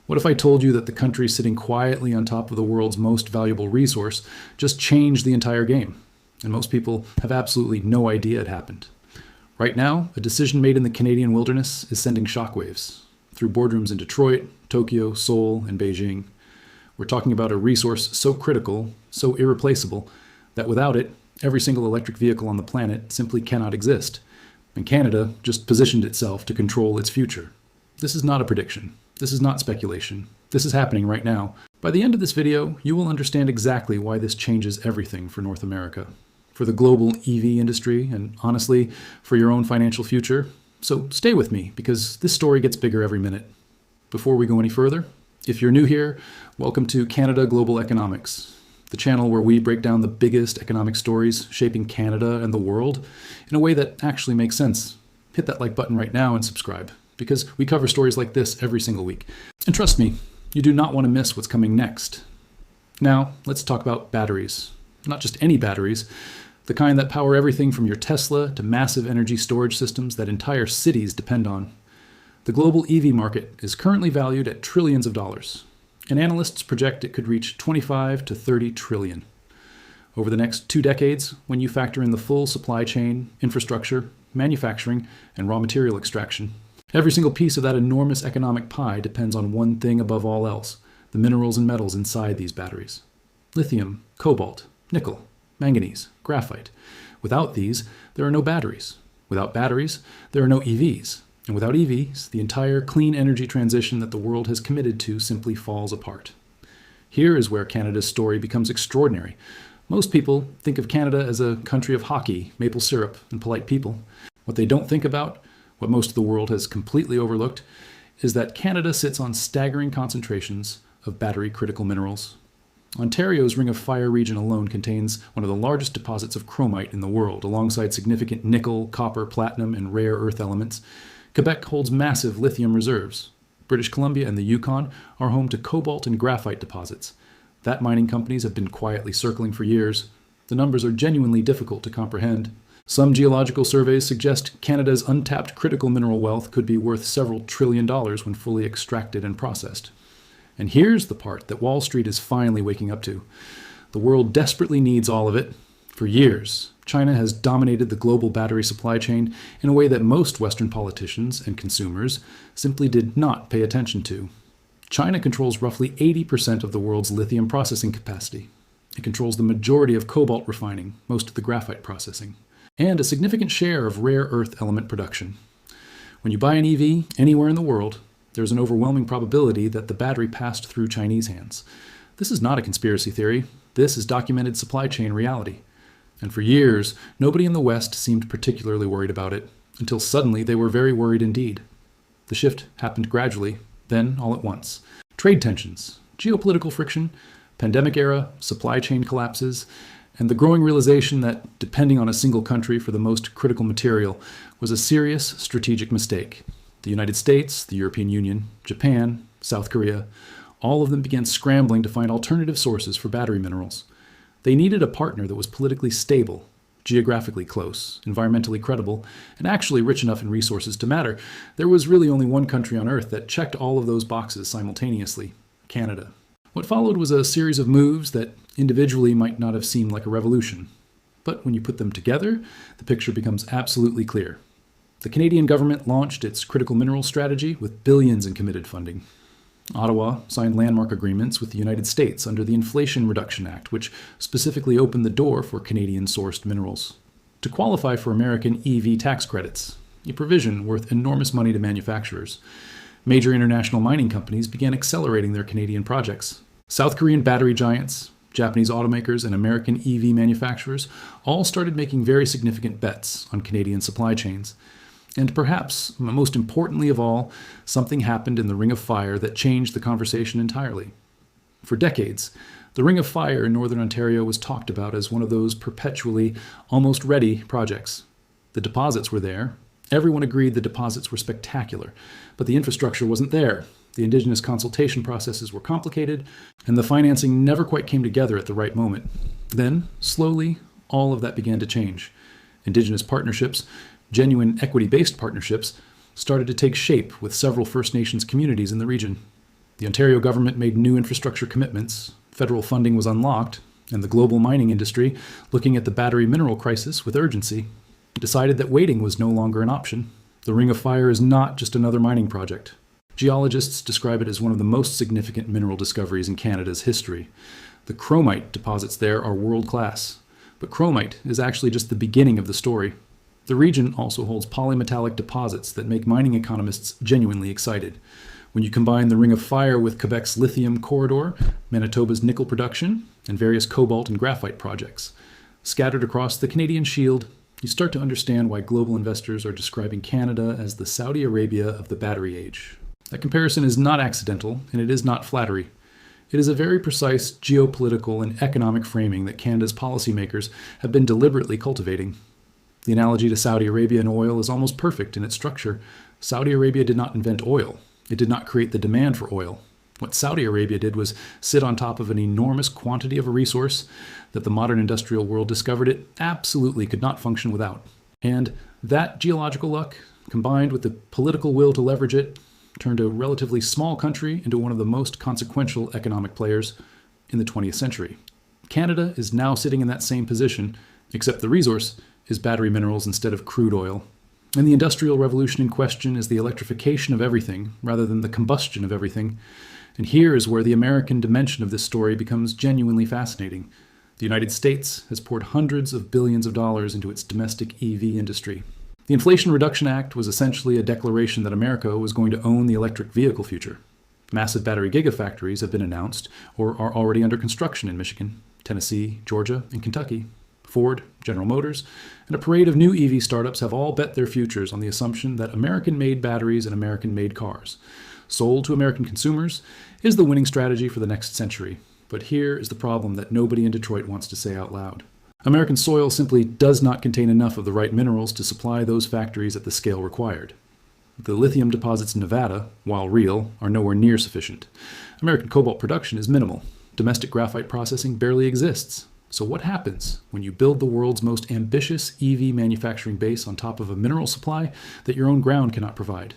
What if I told you that the country sitting quietly on top of the world's most valuable resource just changed the entire game? And most people have absolutely no idea it happened. Right now, a decision made in the Canadian wilderness is sending shockwaves through boardrooms in Detroit, Tokyo, Seoul, and Beijing. We're talking about a resource so critical, so irreplaceable, that without it, every single electric vehicle on the planet simply cannot exist. And Canada just positioned itself to control its future. This is not a prediction. This is not speculation. This is happening right now. By the end of this video, you will understand exactly why this changes everything for North America, for the global EV industry, and honestly, for your own financial future. So stay with me, because this story gets bigger every minute. Before we go any further, if you're new here, welcome to Canada Global Economics, the channel where we break down the biggest economic stories shaping Canada and the world in a way that actually makes sense. Hit that like button right now and subscribe, because we cover stories like this every single week. And trust me, you do not want to miss what's coming next. Now, let's talk about batteries. Not just any batteries, the kind that power everything from your Tesla to massive energy storage systems that entire cities depend on. The global EV market is currently valued at trillions of dollars, and analysts project it could reach 25 to 30 trillion. Over the next 2 decades, when you factor in the full supply chain, infrastructure, manufacturing, and raw material extraction, every single piece of that enormous economic pie depends on one thing above all else: the minerals and metals inside these batteries. Lithium, cobalt, nickel, manganese, graphite. Without these, there are no batteries. Without batteries, there are no EVs. And without EVs, the entire clean energy transition that the world has committed to simply falls apart. Here is where Canada's story becomes extraordinary. Most people think of Canada as a country of hockey, maple syrup, and polite people. What they don't think about, what most of the world has completely overlooked, is that Canada sits on staggering concentrations of battery-critical minerals. Ontario's Ring of Fire region alone contains one of the largest deposits of chromite in the world, alongside significant nickel, copper, platinum, and rare earth elements. Quebec holds massive lithium reserves. British Columbia and the Yukon are home to cobalt and graphite deposits that mining companies have been quietly circling for years. The numbers are genuinely difficult to comprehend. Some geological surveys suggest Canada's untapped critical mineral wealth could be worth several $1 trillion when fully extracted and processed. And here's the part that Wall Street is finally waking up to. The world desperately needs all of it. For years, China has dominated the global battery supply chain in a way that most Western politicians and consumers simply did not pay attention to. China controls roughly 80% of the world's lithium processing capacity. It controls the majority of cobalt refining, most of the graphite processing, and a significant share of rare earth element production. When you buy an EV anywhere in the world, there's an overwhelming probability that the battery passed through Chinese hands. This is not a conspiracy theory. This is documented supply chain reality. And for years, nobody in the West seemed particularly worried about it, until suddenly they were very worried indeed. The shift happened gradually, then all at once. Trade tensions, geopolitical friction, pandemic era, supply chain collapses, and the growing realization that depending on a single country for the most critical material was a serious strategic mistake. The United States, the European Union, Japan, South Korea, all of them began scrambling to find alternative sources for battery minerals. They needed a partner that was politically stable, geographically close, environmentally credible, and actually rich enough in resources to matter. There was really only one country on Earth that checked all of those boxes simultaneously: Canada. What followed was a series of moves that individually might not have seemed like a revolution. But when you put them together, the picture becomes absolutely clear. The Canadian government launched its critical minerals strategy with billions in committed funding. Ottawa signed landmark agreements with the United States under the Inflation Reduction Act, which specifically opened the door for Canadian-sourced minerals. To qualify for American EV tax credits, a provision worth enormous money to manufacturers, major international mining companies began accelerating their Canadian projects. South Korean battery giants, Japanese automakers, and American EV manufacturers all started making very significant bets on Canadian supply chains. And perhaps, most importantly of all, something happened in the Ring of Fire that changed the conversation entirely. For decades, the Ring of Fire in Northern Ontario was talked about as one of those perpetually almost ready projects. The deposits were there. Everyone agreed the deposits were spectacular, but the infrastructure wasn't there. The Indigenous consultation processes were complicated, and the financing never quite came together at the right moment. Then, slowly, all of that began to change. Indigenous partnerships, genuine equity-based partnerships, started to take shape with several First Nations communities in the region. The Ontario government made new infrastructure commitments, federal funding was unlocked, and the global mining industry, looking at the battery mineral crisis with urgency, decided that waiting was no longer an option. The Ring of Fire is not just another mining project. Geologists describe it as one of the most significant mineral discoveries in Canada's history. The chromite deposits there are world-class, but chromite is actually just the beginning of the story. The region also holds polymetallic deposits that make mining economists genuinely excited. When you combine the Ring of Fire with Quebec's Lithium corridor, Manitoba's nickel production, and various cobalt and graphite projects, scattered across the Canadian Shield, you start to understand why global investors are describing Canada as the Saudi Arabia of the battery age. That comparison is not accidental, and it is not flattery. It is a very precise geopolitical and economic framing that Canada's policymakers have been deliberately cultivating. The analogy to Saudi Arabia and oil is almost perfect in its structure. Saudi Arabia did not invent oil. It did not create the demand for oil. What Saudi Arabia did was sit on top of an enormous quantity of a resource that the modern industrial world discovered it absolutely could not function without. And that geological luck, combined with the political will to leverage it, turned a relatively small country into one of the most consequential economic players in the 20th century. Canada is now sitting in that same position, except the resource is battery minerals instead of crude oil. And the Industrial Revolution in question is the electrification of everything rather than the combustion of everything. And here is where the American dimension of this story becomes genuinely fascinating. The United States has poured hundreds of billions of dollars into its domestic EV industry. The Inflation Reduction Act was essentially a declaration that America was going to own the electric vehicle future. Massive battery gigafactories have been announced or are already under construction in Michigan, Tennessee, Georgia, and Kentucky. Ford, General Motors, and a parade of new EV startups have all bet their futures on the assumption that American-made batteries and American-made cars, sold to American consumers, is the winning strategy for the next century. But here is the problem that nobody in Detroit wants to say out loud. American soil simply does not contain enough of the right minerals to supply those factories at the scale required. The lithium deposits in Nevada, while real, are nowhere near sufficient. American cobalt production is minimal. Domestic graphite processing barely exists. So what happens when you build the world's most ambitious EV manufacturing base on top of a mineral supply that your own ground cannot provide?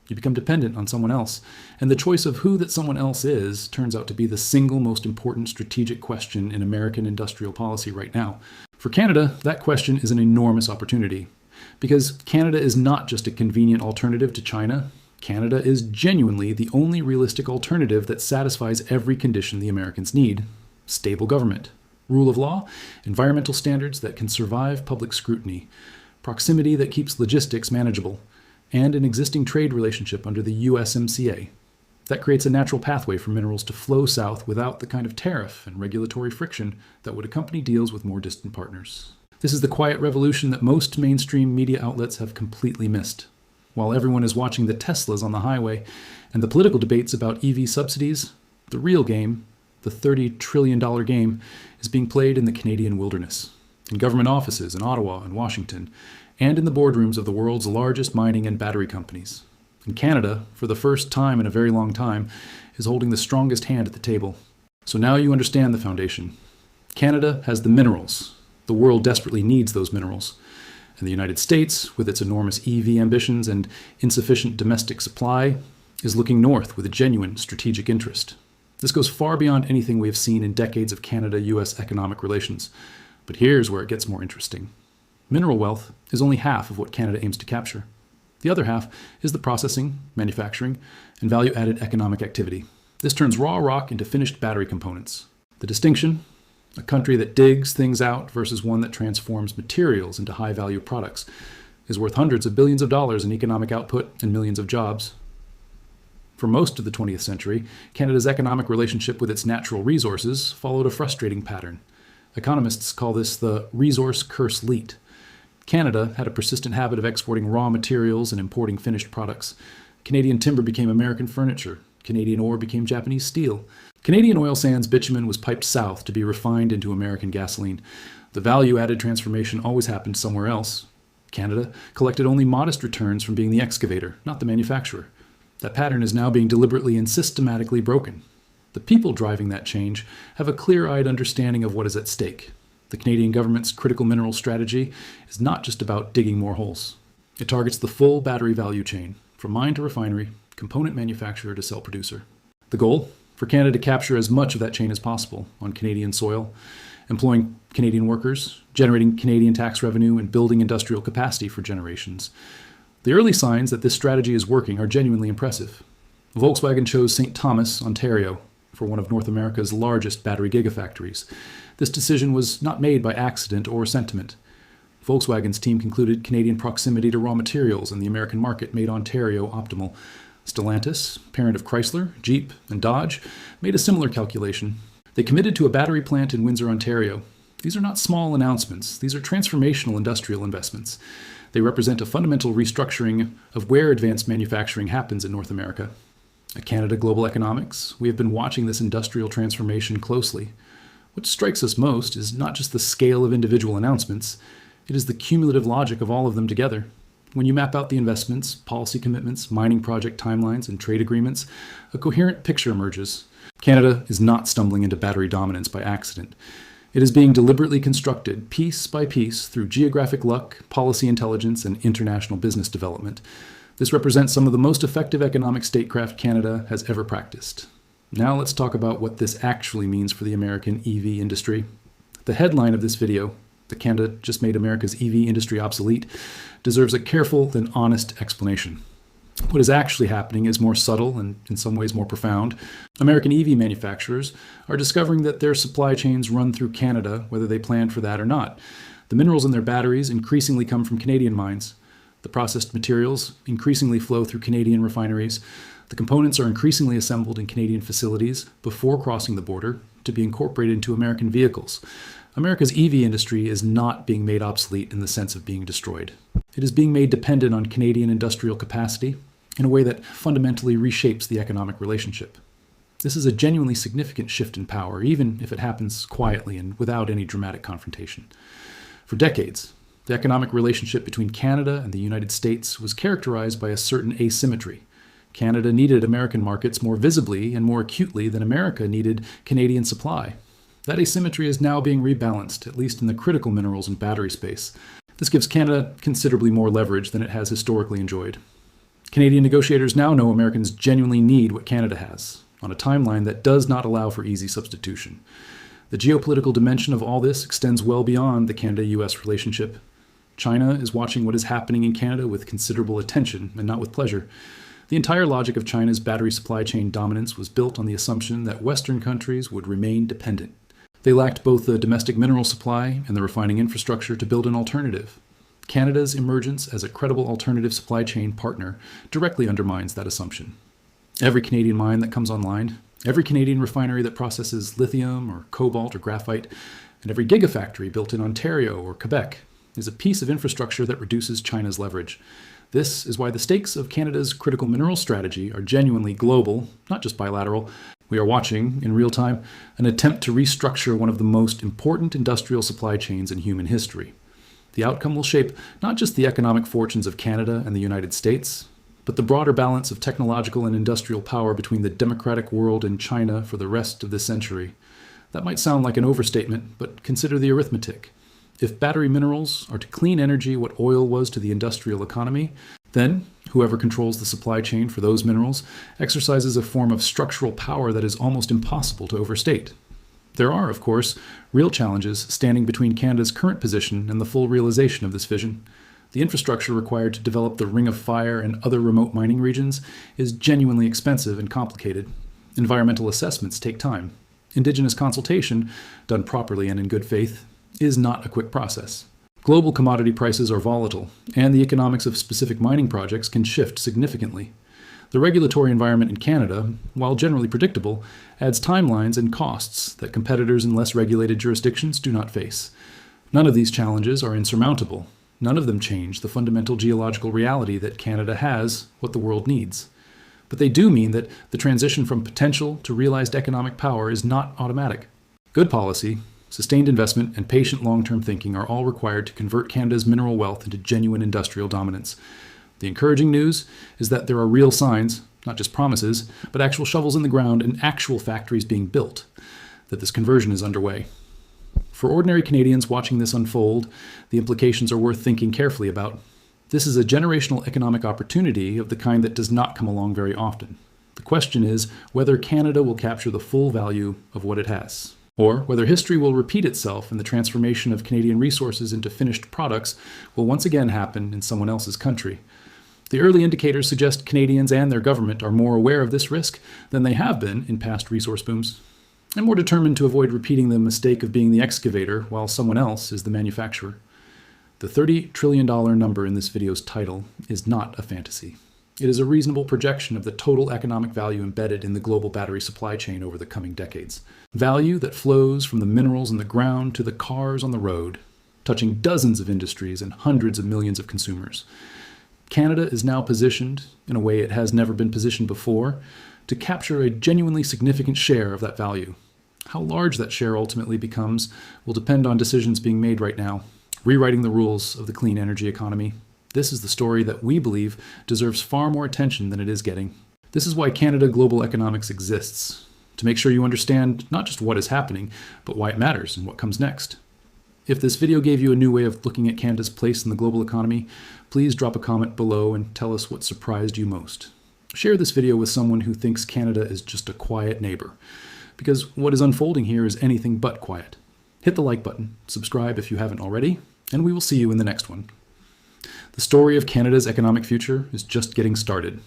You become dependent on someone else, and the choice of who that someone else is turns out to be the single most important strategic question in American industrial policy right now. For Canada, that question is an enormous opportunity, because Canada is not just a convenient alternative to China. Canada is genuinely the only realistic alternative that satisfies every condition the Americans need: stable government, rule of law, environmental standards that can survive public scrutiny, proximity that keeps logistics manageable, and an existing trade relationship under the USMCA. That creates a natural pathway for minerals to flow south without the kind of tariff and regulatory friction that would accompany deals with more distant partners. This is the quiet revolution that most mainstream media outlets have completely missed. While everyone is watching the Teslas on the highway and the political debates about EV subsidies, the real game, the $30 trillion game, is being played in the Canadian wilderness, in government offices in Ottawa and Washington, and in the boardrooms of the world's largest mining and battery companies. And Canada, for the first time in a very long time, is holding the strongest hand at the table. So now you understand the foundation. Canada has the minerals. The world desperately needs those minerals. And the United States, with its enormous EV ambitions and insufficient domestic supply, is looking north with a genuine strategic interest. This goes far beyond anything we have seen in decades of Canada-US economic relations. But here's where it gets more interesting. Mineral wealth is only half of what Canada aims to capture. The other half is the processing, manufacturing, and value-added economic activity. This turns raw rock into finished battery components. The distinction, a country that digs things out versus one that transforms materials into high-value products, is worth hundreds of billions of dollars in economic output and millions of jobs. For most of the 20th century, Canada's economic relationship with its natural resources followed a frustrating pattern. Economists call this the resource curse leet. Canada had a persistent habit of exporting raw materials and importing finished products. Canadian timber became American furniture. Canadian ore became Japanese steel. Canadian oil sands bitumen was piped south to be refined into American gasoline. The value-added transformation always happened somewhere else. Canada collected only modest returns from being the excavator, not the manufacturer. That pattern is now being deliberately and systematically broken. The people driving that change have a clear-eyed understanding of what is at stake. The Canadian government's critical mineral strategy is not just about digging more holes. It targets the full battery value chain, from mine to refinery, component manufacturer to cell producer. The goal? For Canada to capture as much of that chain as possible on Canadian soil, employing Canadian workers, generating Canadian tax revenue, and building industrial capacity for generations. The early signs that this strategy is working are genuinely impressive. Volkswagen chose St. Thomas, Ontario, for one of North America's largest battery gigafactories. This decision was not made by accident or sentiment. Volkswagen's team concluded Canadian proximity to raw materials and the American market made Ontario optimal. Stellantis, parent of Chrysler, Jeep, and Dodge, made a similar calculation. They committed to a battery plant in Windsor, Ontario. These are not small announcements. These are transformational industrial investments. They represent a fundamental restructuring of where advanced manufacturing happens in North America. At Canada Global Economics, we have been watching this industrial transformation closely. What strikes us most is not just the scale of individual announcements, it is the cumulative logic of all of them together. When you map out the investments, policy commitments, mining project timelines, and trade agreements, a coherent picture emerges. Canada is not stumbling into battery dominance by accident. It is being deliberately constructed piece by piece through geographic luck, policy intelligence, and international business development. This represents some of the most effective economic statecraft Canada has ever practiced. Now let's talk about what this actually means for the American EV industry. The headline of this video, that Canada just made America's EV industry obsolete, deserves a careful and honest explanation. What is actually happening is more subtle and in some ways more profound. American EV manufacturers are discovering that their supply chains run through Canada, whether they planned for that or not. The minerals in their batteries increasingly come from Canadian mines. The processed materials increasingly flow through Canadian refineries. The components are increasingly assembled in Canadian facilities before crossing the border to be incorporated into American vehicles. America's EV industry is not being made obsolete in the sense of being destroyed. It is being made dependent on Canadian industrial capacity in a way that fundamentally reshapes the economic relationship. This is a genuinely significant shift in power, even if it happens quietly and without any dramatic confrontation. For decades, the economic relationship between Canada and the United States was characterized by a certain asymmetry. Canada needed American markets more visibly and more acutely than America needed Canadian supply. That asymmetry is now being rebalanced, at least in the critical minerals and battery space. This gives Canada considerably more leverage than it has historically enjoyed. Canadian negotiators now know Americans genuinely need what Canada has, on a timeline that does not allow for easy substitution. The geopolitical dimension of all this extends well beyond the Canada-US relationship. China is watching what is happening in Canada with considerable attention and not with pleasure. The entire logic of China's battery supply chain dominance was built on the assumption that Western countries would remain dependent. They lacked both the domestic mineral supply and the refining infrastructure to build an alternative. Canada's emergence as a credible alternative supply chain partner directly undermines that assumption. Every Canadian mine that comes online, every Canadian refinery that processes lithium or cobalt or graphite, and every gigafactory built in Ontario or Quebec is a piece of infrastructure that reduces China's leverage. This is why the stakes of Canada's critical mineral strategy are genuinely global, not just bilateral. We are watching, in real time, an attempt to restructure one of the most important industrial supply chains in human history. The outcome will shape not just the economic fortunes of Canada and the United States, but the broader balance of technological and industrial power between the democratic world and China for the rest of this century. That might sound like an overstatement, but consider the arithmetic. If battery minerals are to clean energy what oil was to the industrial economy, then whoever controls the supply chain for those minerals exercises a form of structural power that is almost impossible to overstate. There are, of course, real challenges standing between Canada's current position and the full realization of this vision. The infrastructure required to develop the Ring of Fire and other remote mining regions is genuinely expensive and complicated. Environmental assessments take time. Indigenous consultation, done properly and in good faith, is not a quick process. Global commodity prices are volatile, and the economics of specific mining projects can shift significantly. The regulatory environment in Canada, while generally predictable, adds timelines and costs that competitors in less regulated jurisdictions do not face. None of these challenges are insurmountable. None of them change the fundamental geological reality that Canada has what the world needs. But they do mean that the transition from potential to realized economic power is not automatic. Good policy, sustained investment, and patient long-term thinking are all required to convert Canada's mineral wealth into genuine industrial dominance. The encouraging news is that there are real signs, not just promises, but actual shovels in the ground and actual factories being built, that this conversion is underway. For ordinary Canadians watching this unfold, the implications are worth thinking carefully about. This is a generational economic opportunity of the kind that does not come along very often. The question is whether Canada will capture the full value of what it has, or whether history will repeat itself and the transformation of Canadian resources into finished products will once again happen in someone else's country. The early indicators suggest Canadians and their government are more aware of this risk than they have been in past resource booms, and more determined to avoid repeating the mistake of being the excavator while someone else is the manufacturer. The $30 trillion number in this video's title is not a fantasy. It is a reasonable projection of the total economic value embedded in the global battery supply chain over the coming decades. Value that flows from the minerals in the ground to the cars on the road, touching dozens of industries and hundreds of millions of consumers. Canada is now positioned, in a way it has never been positioned before, to capture a genuinely significant share of that value. How large that share ultimately becomes will depend on decisions being made right now, rewriting the rules of the clean energy economy. This is the story that we believe deserves far more attention than it is getting. This is why Canada Global Economics exists, to make sure you understand not just what is happening, but why it matters and what comes next. If this video gave you a new way of looking at Canada's place in the global economy, please drop a comment below and tell us what surprised you most. Share this video with someone who thinks Canada is just a quiet neighbor, because what is unfolding here is anything but quiet. Hit the like button, subscribe if you haven't already, and we will see you in the next one. The story of Canada's economic future is just getting started.